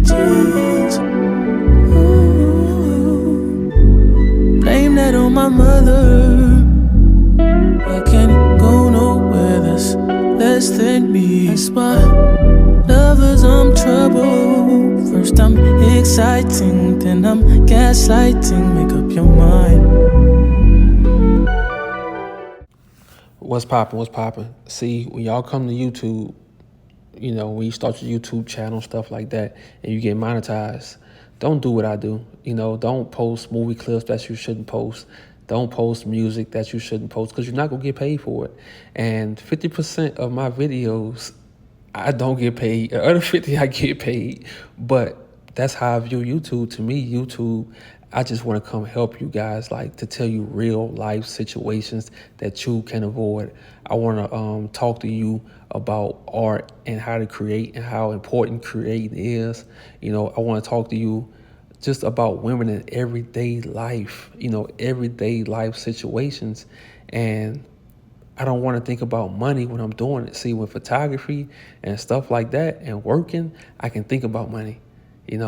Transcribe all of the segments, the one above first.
tears. Ooh, blame that on my mother. I can't go nowhere that's less than me. That's why lovers, I'm trouble. First I'm exciting, then I'm gaslighting. Make up your mind. What's poppin'? What's poppin'? See, when y'all come to YouTube, when you start your YouTube channel, stuff like that, and you get monetized, don't do what I do. Don't post movie clips that you shouldn't post. Don't post music that you shouldn't post because you're not going to get paid for it. And 50% of my videos, I don't get paid. The other 50, I get paid. But that's how I view YouTube. To me, YouTube, I just want to come help you guys, like to tell you real life situations that you can avoid. I want to talk to you about art and how to create and how important creating is. I want to talk to you just about women in everyday life, everyday life situations. And I don't want to think about money when I'm doing it. See, with photography and stuff like that and working, I can think about money,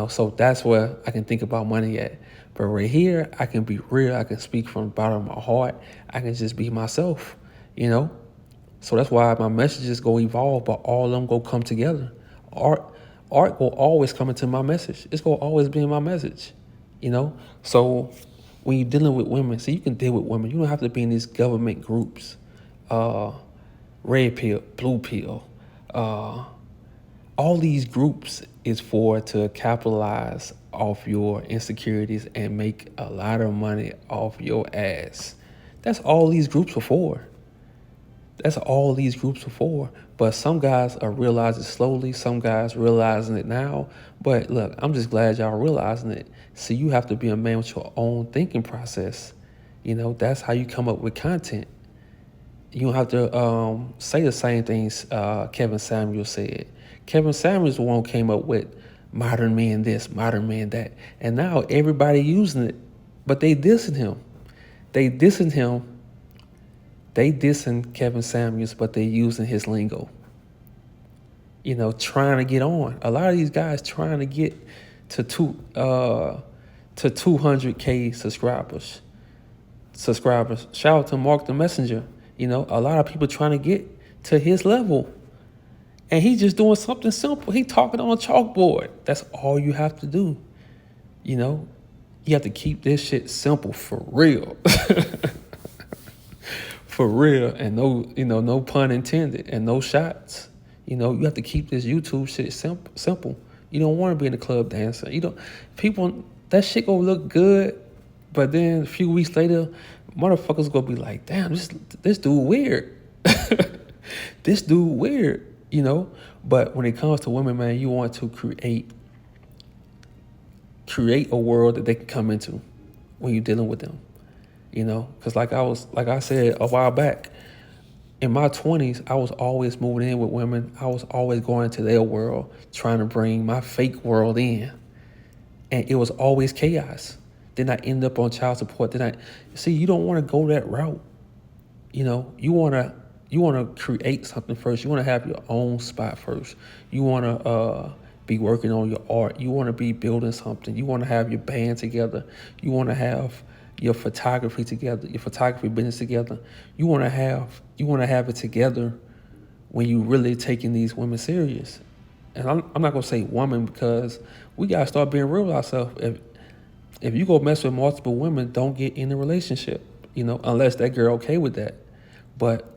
so that's where I can think about money at. But right here, I can be real. I can speak from the bottom of my heart. I can just be myself, So that's why my messages go evolve, but all of them go come together. Art will always come into my message. It's going to always be in my message, So when you're dealing with women, you can deal with women. You don't have to be in these government groups, red pill, blue pill. All these groups is to capitalize off your insecurities and make a lot of money off your ass. That's all these groups are for. That's all these groups are for. But some guys are realizing it slowly. Some guys realizing it now. But look, I'm just glad y'all realizing it. So you have to be a man with your own thinking process. That's how you come up with content. You don't have to say the same things Kevin Samuels said. Kevin Samuels the one who came up with modern man this, modern man that. And now everybody using it, but they dissing him. They dissing Kevin Samuels, but they using his lingo. Trying to get on. A lot of these guys trying to get to 200K subscribers. Shout out to Mark the Messenger. A lot of people trying to get to his level. And he's just doing something simple. He talking on a chalkboard. That's all you have to do. You have to keep this shit simple for real. For real. And no pun intended and no shots. You have to keep this YouTube shit simple. You don't want to be in the club dancing. People, that shit gonna look good, but then a few weeks later, motherfuckers gonna be like, damn, this dude weird. This dude weird, But when it comes to women, man, you want to create a world that they can come into when you're dealing with them, Because like I said a while back, in my 20s, I was always moving in with women. I was always going into their world, trying to bring my fake world in. And it was always chaos. Then I end up on child support. You don't want to go that route. You want to create something first. You want to have your own spot first. You want to be working on your art. You want to be building something. You want to have your band together. You want to have your photography together, your photography business together. You want to have it together when you really taking these women serious. And I'm not gonna say woman because we gotta start being real with ourselves. If you go mess with multiple women, don't get in a relationship, unless that girl okay with that. But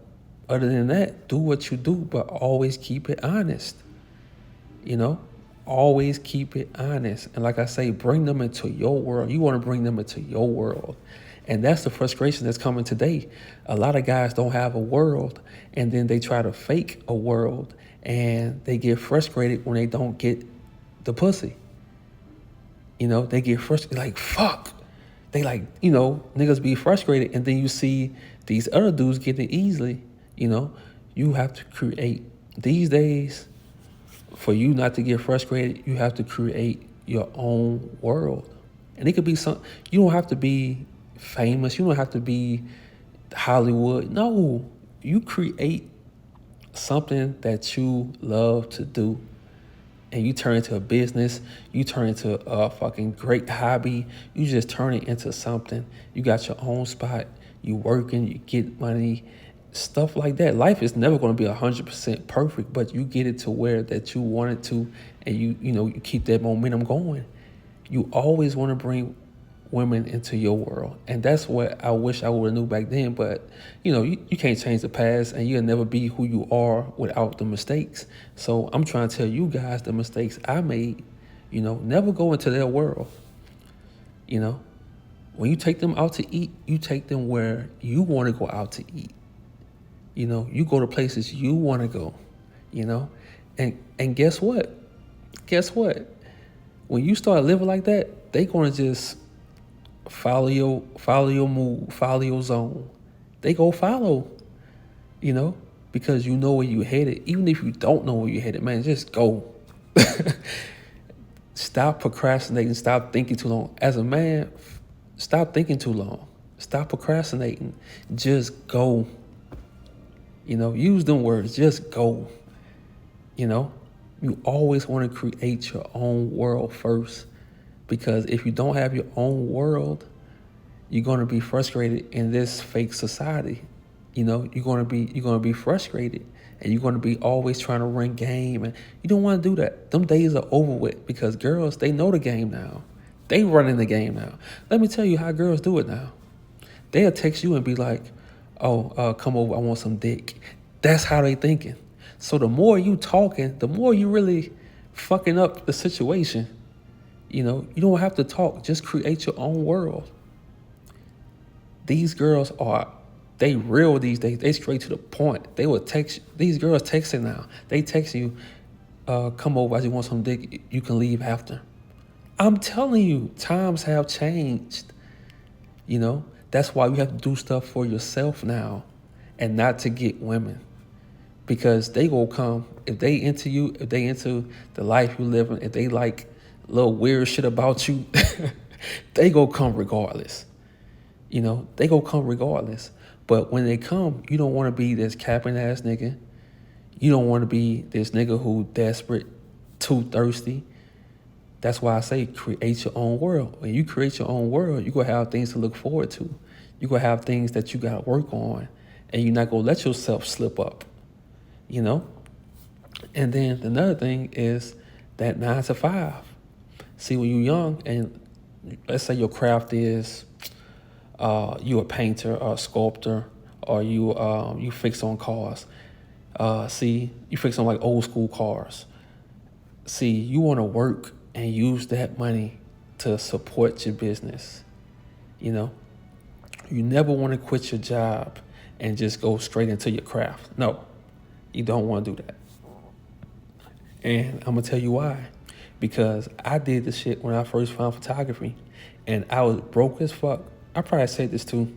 other than that, do what you do, but always keep it honest. Always keep it honest. And like I say, bring them into your world. You want to bring them into your world. And that's the frustration that's coming today. A lot of guys don't have a world, and then they try to fake a world, and they get frustrated when they don't get the pussy. They get frustrated, like, fuck. They niggas be frustrated, and then you see these other dudes get it easily. You have to create. These days, for you not to get frustrated, you have to create your own world. And it could be you don't have to be famous. You don't have to be Hollywood. No, you create something that you love to do. and you turn it into a business, you turn it into a fucking great hobby, you just turn it into something. You got your own spot, you working, you get money, stuff like that. Life is never going to be 100% perfect, but you get it to where that you want it to, and you keep that momentum going. You always want to bring women into your world, and that's what I wish I would have knew back then. But you can't change the past, and you'll never be who you are without the mistakes. So I'm trying to tell you guys the mistakes I made. Never go into their world. When you take them out to eat, you take them where you want to go out to eat. You go to places you want to go. And guess what? When you start living like that, they gonna just follow your move, follow your zone. They go follow, because you know where you headed. Even if you don't know where you headed, man, just go. Stop procrastinating. Stop thinking too long. As a man, stop thinking too long. Stop procrastinating. Just go. Use them words. Just go. You always want to create your own world first, because if you don't have your own world, you're going to be frustrated in this fake society. You're going to be frustrated, and you're going to be always trying to run game, and you don't want to do that. Them days are over with, because girls, they know the game now. They running the game now. Let me tell you how girls do it now. They'll text you and be like, "Oh, come over, I want some dick." That's how they thinking. So the more you talking, the more you really fucking up the situation. You don't have to talk. Just create your own world. These girls they real these days. They straight to the point. They will text. These girls texting now. They text you, "Come over, I just want some dick. You can leave after." I'm telling you, times have changed. That's why you have to do stuff for yourself now, and not to get women. Because they gonna come, if they into you, if they into the life you live in, if they like little weird shit about you, they gonna come regardless. They gonna come regardless. But when they come, you don't want to be this capping ass nigga. You don't want to be this nigga who desperate, too thirsty. That's why I say create your own world. When you create your own world, you gonna have things to look forward to. You gonna have things that you gotta work on, and you're not gonna let yourself slip up. And then another thing is that 9 to 5. See, when you're young, and let's say your craft is you a painter or a sculptor, or you fix on cars. You fix on like old school cars. See, you want to work and use that money to support your business. You never want to quit your job and just go straight into your craft. No. You don't want to do that. And I'm going to tell you why. Because I did this shit when I first found photography, and I was broke as fuck. I probably said this too.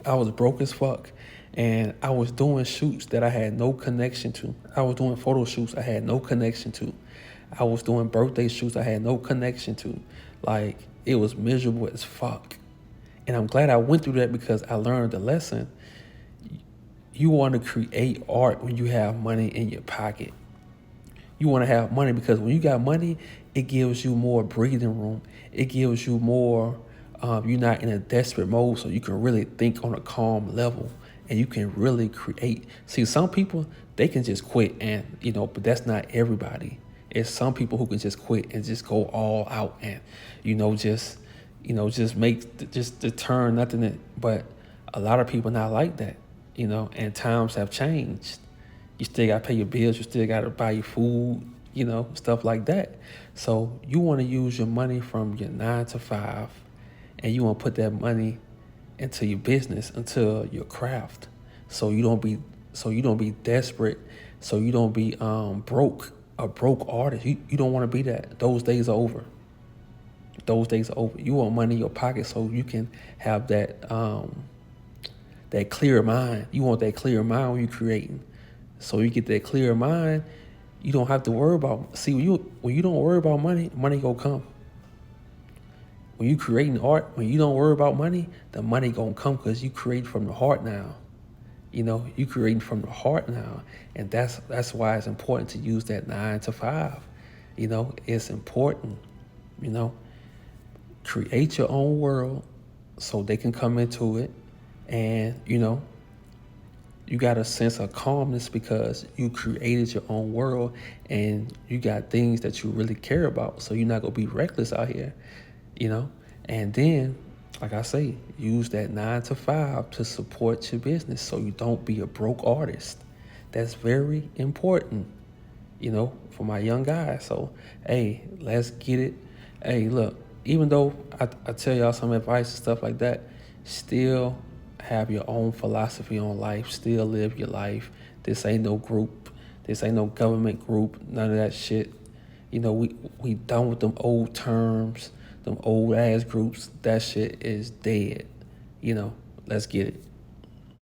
I was broke as fuck, and I was doing shoots that I had no connection to. I was doing photo shoots I had no connection to. I was doing birthday shoots I had no connection to. Like, it was miserable as fuck. And I'm glad I went through that, because I learned the lesson. You want to create art when you have money in your pocket. You want to have money, because when you got money, it gives you more breathing room. It gives you more, you're not in a desperate mode, so you can really think on a calm level, and you can really create. See, some people, they can just quit, and but that's not everybody. It's some people who can just quit and just go all out, and just make just the turn nothing. But a lot of people not like that. And times have changed. You still got to pay your bills. You still got to buy your food, stuff like that. So you want to use your money from your 9 to 5, and you want to put that money into your business, into your craft. So you don't be desperate. So you don't be broke, a broke artist. You don't want to be that. Those days are over. You want money in your pocket so you can have that clear mind. You want that clear mind when you're creating. So you get that clear mind, you don't have to worry about. See, when you don't worry about money, money gonna come. When you creating art, when you don't worry about money, the money gonna come, because you create from the heart now. You creating from the heart now, and that's why it's important to use that 9 to 5. It's important, you know. Create your own world so they can come into it. And, you got a sense of calmness because you created your own world and you got things that you really care about. So you're not going to be reckless out here, you know? And then, like I say, use that 9 to 5 to support your business so you don't be a broke artist. That's very important, for my young guys. So, hey, let's get it. Hey, look, even though I tell y'all some advice and stuff like that, still have your own philosophy on life. Still live your life. This ain't no group. This ain't no government group. None of that shit. We done with them old terms, them old ass groups. That shit is dead. Let's get it.